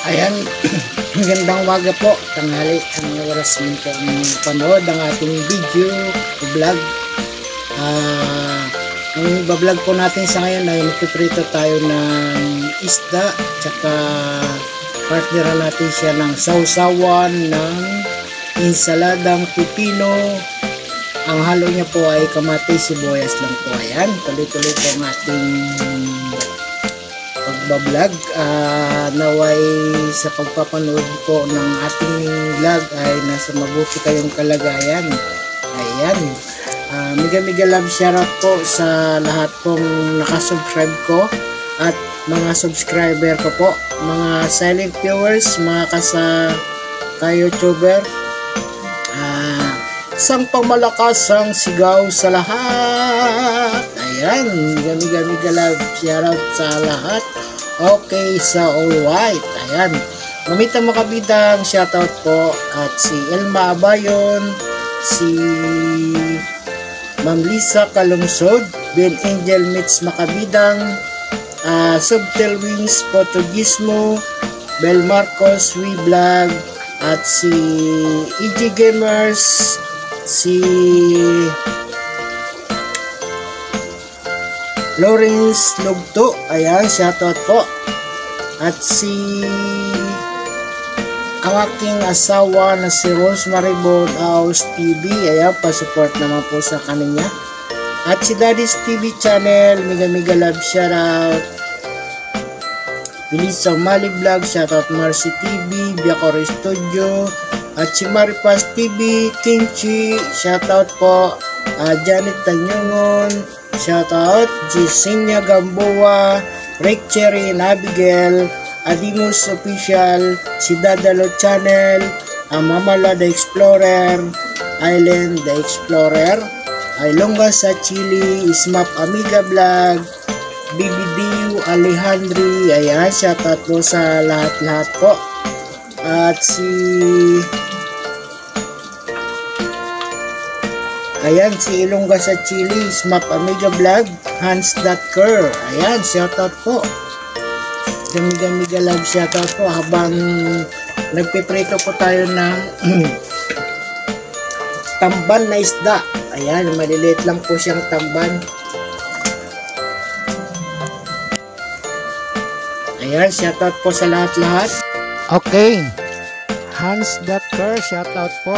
Ayan, magandang umaga po, tanghali, ang oras mo po panood ang ating video o vlog. Ang vlog po natin sa ngayon ay nagpiprito tayo ng isda, tsaka partneran natin siya ng sausawan ng insaladang pipino. Ang halo niya po ay kamatis, sibuyas lang po. Ayan, tuloy-tuloy po ang ating pagbablog. Naway sa pagpapanood po ng ating vlog ay nasa mabuti kayong kalagayan. Ayan, mega love shoutout po sa lahat pong nakasubscribe ko at mga subscriber ko po, mga silent viewers, mga ka-YouTuber. Isang pangmalakasang sigaw sa lahat. Ayan, mega love shoutout sa lahat. Okay, sa all white. Ayan, Mamita Makabidang shoutout po, at si Elma Abayon, si Ma'am Lisa Kalungsod, Ben Angel Mitz Makabidang, Subtel Wings Portugismo, Bel Marcos We Vlog, at si EG Gamers, si Lawrence Lugto, ayan, shoutout po, at si ang aking asawa na si Rosemary Bonaus TV, ayan, pasupport naman po sa kanya, at si Daddy's TV channel, mega love shoutout. Bilisa Mali Vlog, shoutout. Marcy TV, Biacore Studio, at si Maripas TV, Kimchi, shoutout po. Janet Tanyungon, shoutout. Jesenia Gamboa, Rick Cherry, Abigail, Adimus Official, si Dadalo Channel, Mamala the Explorer, Island the Explorer, Ilongga sa Chile, Ismap Amiga Vlog, BBD Alejandri, ayan, shoutout po sa lahat po. At si Ilongga sa Chile, Smap Amiga Vlog, Hans.Ker, ayan, shoutout po. Mega love shoutout po habang nagpiprito po tayo ng tamban na isda. Ayan, maliliit lang po siyang tamban. Ayan, shoutout po sa lahat. Okay, Hans.Ker, shoutout po.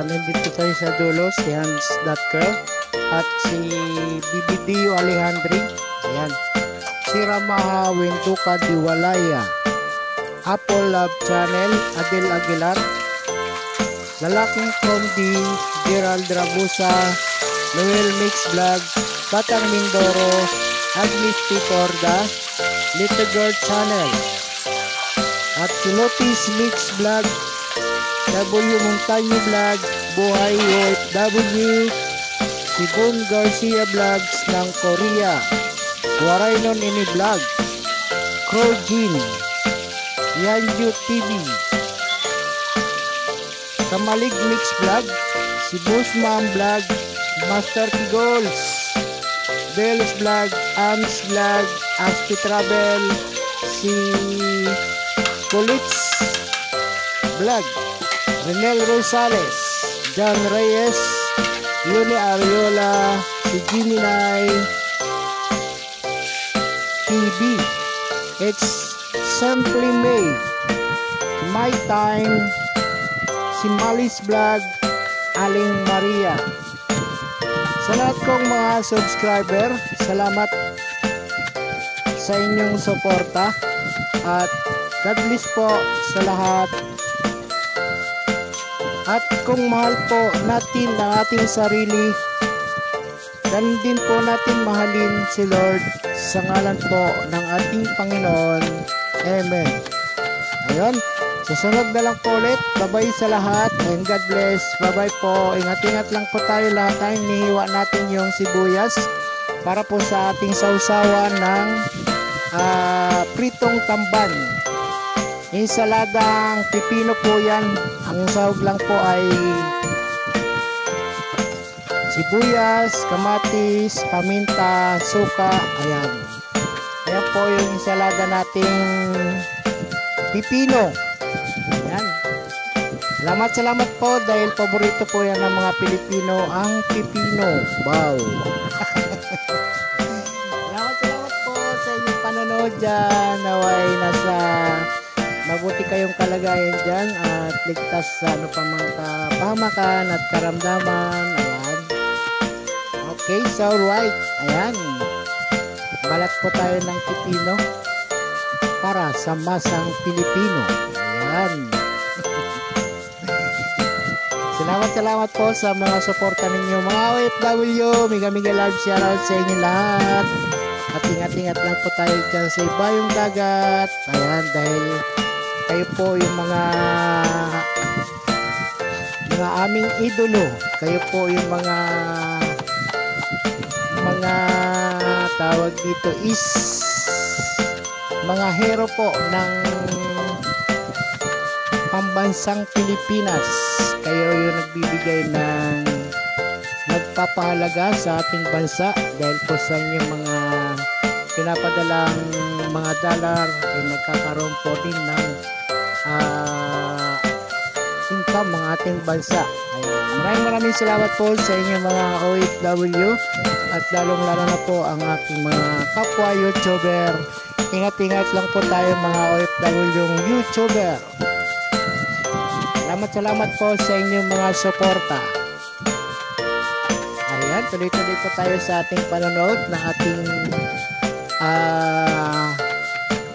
Nandito tayo sa dulo, si Hans.Ker at si BBD Alejandri. Ayan, si Ramaha Wentuka Diwalaya, Apple Love Channel, Adel Aguilar, Lalaking Condi, Gerald Rabusa, Noel Mix Vlog, Batang Mindoro, Agnes Picorda, Little Girl Channel, at si Lotis Mix Vlog, W Montaño Vlog, Buhay OFW, si Boon Garcia Vlogs ng Korea, Waraynon Ini Vlog, Crowjin, Yanju TV, Kamalig Mix Vlog, si Busmam Vlog, Master Kigols, Bells Vlog, Ams Vlog, Aspi Travel, si Kulits Vlog, Renel Rosales, John Reyes, Yuni Ariola, si Jiminay TV, It's Simply Made, My Time, si Malis Vlog, Aling Maria. Sa lahat kong mga subscriber, salamat sa inyong suporta at God bless po sa lahat. At kung mahal po natin ang ating sarili, ganun din po natin mahalin si Lord sa ngalan po ng ating Panginoon. Amen. Ayun, susunod na lang po ulit. Bye-bye sa lahat and God bless. Bye-bye po. Ingat-ingat lang po tayo lahat. Tayong nihiwa natin yung sibuyas para po sa ating sausawan ng pritong tamban. Insaladang pipino po yan. Ang sahog lang po ay sibuyas, kamatis, paminta, suka. Ayan. Ayan po yung insalada nating pipino. Yan. Salamat po dahil paborito po yan ng mga Pilipino ang pipino. Wow. Salamat po sa inyong panonood dyan. Naway nasa mabuti kayong kalagayan dyan at ligtas sa ano pa mga kapahamakan at karamdaman. Ayan. Okay, so right. Ayan. Balat po tayo ng pipino para sa masang Pilipino. Ayan. Salamat po sa mga suporta ninyo mga OFW. Mega love shoutout sa inyo lahat. At ingat-ingat lang po tayo dyan sa ibayong dagat. Ayan, dahil kayo po yung mga aming idolo. Kayo po yung mga tawag dito is mga hero po ng pambansang Pilipinas. Kayo yung nagbibigay ng nagpapahalaga sa ating bansa dahil po sa inyong mga pinapadalang mga dollar ay nagkakaroon po din ng income ng ating bansa. Maraming salamat po sa inyong mga OFW at lalong-lalo na po ang aking mga kapwa YouTuber. Ingat-ingat lang po tayo mga OFW YouTuber. Salamat po sa inyong mga suporta. Ayan, tuloy-tuloy po tayo sa ating panonood ng ating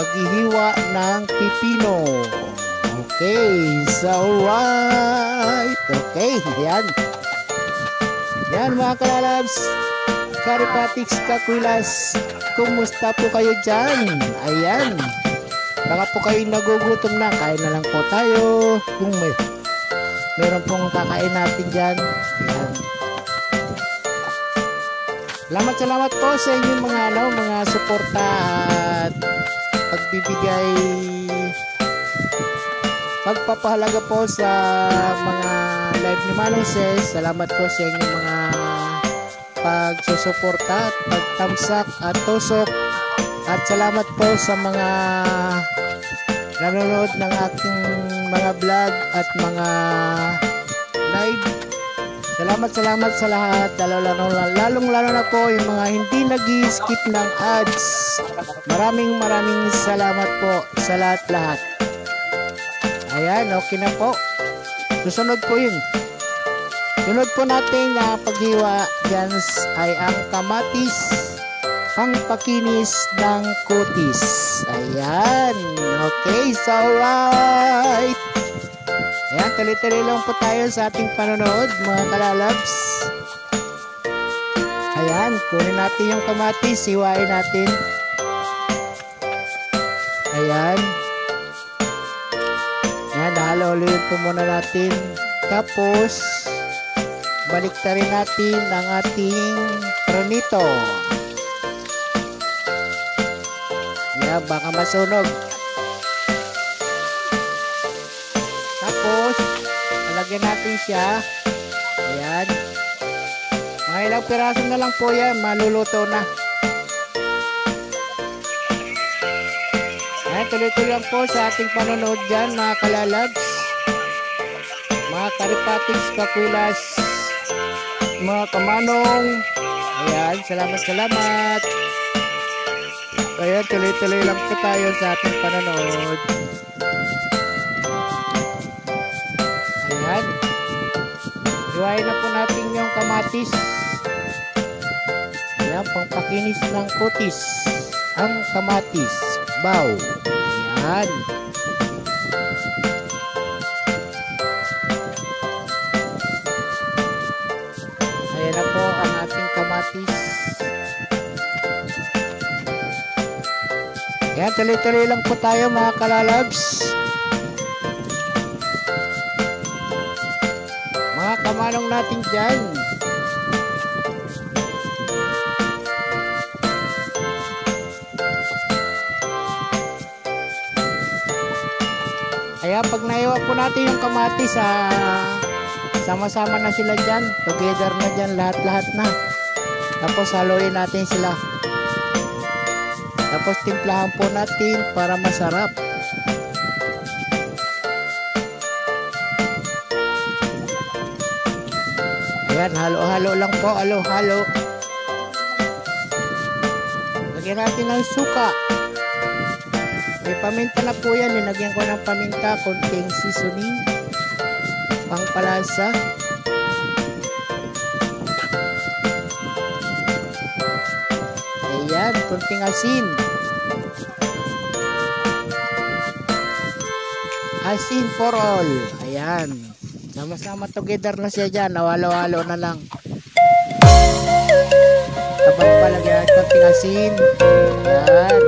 paghihiwa ng pipino. Okay, so right. Okay, ayan. Yan mga kalalabs, Karipatics, Kakwilas, kumusta po kayo dyan? Ayan. Baka po kayo nagugutom na, kain na lang po tayo. Kung meron pong kakain natin dyan. Ayan. Salamat po sa inyong mga suporta at pagbibigay, pagpapahalaga po sa mga live ni Manong Ses. Salamat po sa inyong mga pagsusuporta at pagtamsak at tusok. At salamat po sa mga nanonood ng aking mga vlog at mga live. Salamat sa lahat. Lalong-lalo na po yung mga hindi nag-skip ng ads. Maraming salamat po sa lahat. Ayan, okay na po. Susunod po yun. Sunod po natin na paghiwa dyan ay ang kamatis, pangpakinis ng kutis. Ayan. Okay, so right. Ayan, tuloy-tuloy lang po tayo sa ating panonood, mga kalalabs. Ayan, kunin natin yung kamatis, hiwain natin. Ayan. Ayan, nahalo-haloyin po muna natin. Tapos, baliktarin natin ang ating pronito. Ayan, baka masunog. Tapos, lalagyan natin siya. Ayan. Mga ilang piraso na lang po yan. Maluluto na. Ayan, tuloy-tuloy lang po sa ating panonood dyan, mga kalalabs. Mga Karipatics, Kakwilas, mga kamanong. Ayan, salamat. Ayan, tuloy-tuloy lang po tayo sa ating panonood. Ayan. Hiwain na po natin yung kamatis. Ayan, pangpakinis ng kutis. Ang kamatis. Baw. Ayan. Ayan na po ang ating kamatis. Ayan, tuloy-tuloy lang po tayo mga kalalabs. Mga kamanong natin dyan. Kaya pag naiwa po natin yung kamatis, sama-sama na sila dyan. Together na dyan, lahat-lahat na. Tapos haluin natin sila. Tapos timplahan po natin para masarap. Ayan, halo-halo lang po. Halo-halo. Lagyan natin ng suka. May paminta na po yan. Linagyan ko ng paminta. Konting seasoning. Pangpalasa. Ayan, konting asin. Asin for all. Ayan. Sama-sama together na siya dyan. Nawalo-halo na lang. Sabay palagyan konting asin. Ayan.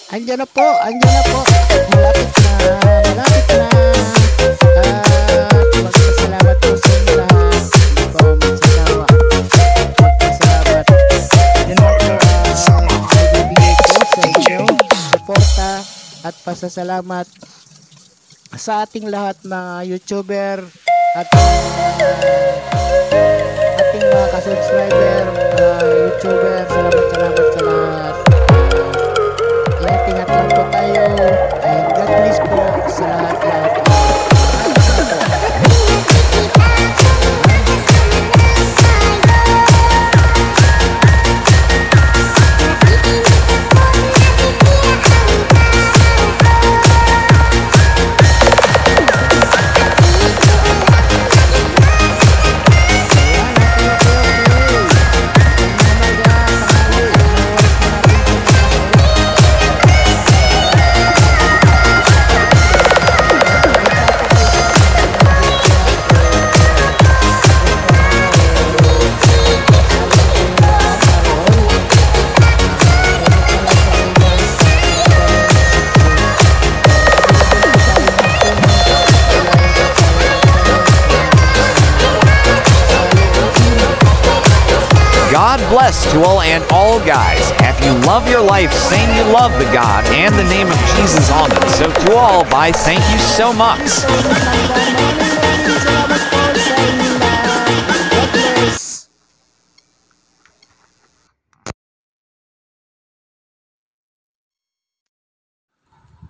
Andiyan na po. Malapit na. Magpasalamat po sa inyo lahat. Hindi pa ako magsasawa. Magpasalamat. Yan po ibibigay ko sa inyo. Suporta at pasasalamat sa ating lahat mga YouTuber at ating mga ka-subscriber, YouTuber. Salamat sa lahat. Ingat lang po tayo and God bless po sa lahat. God bless to all and all, guys. If you love your life, saying you love the God and the name of Jesus on it. So to all, bye. Thank you so much.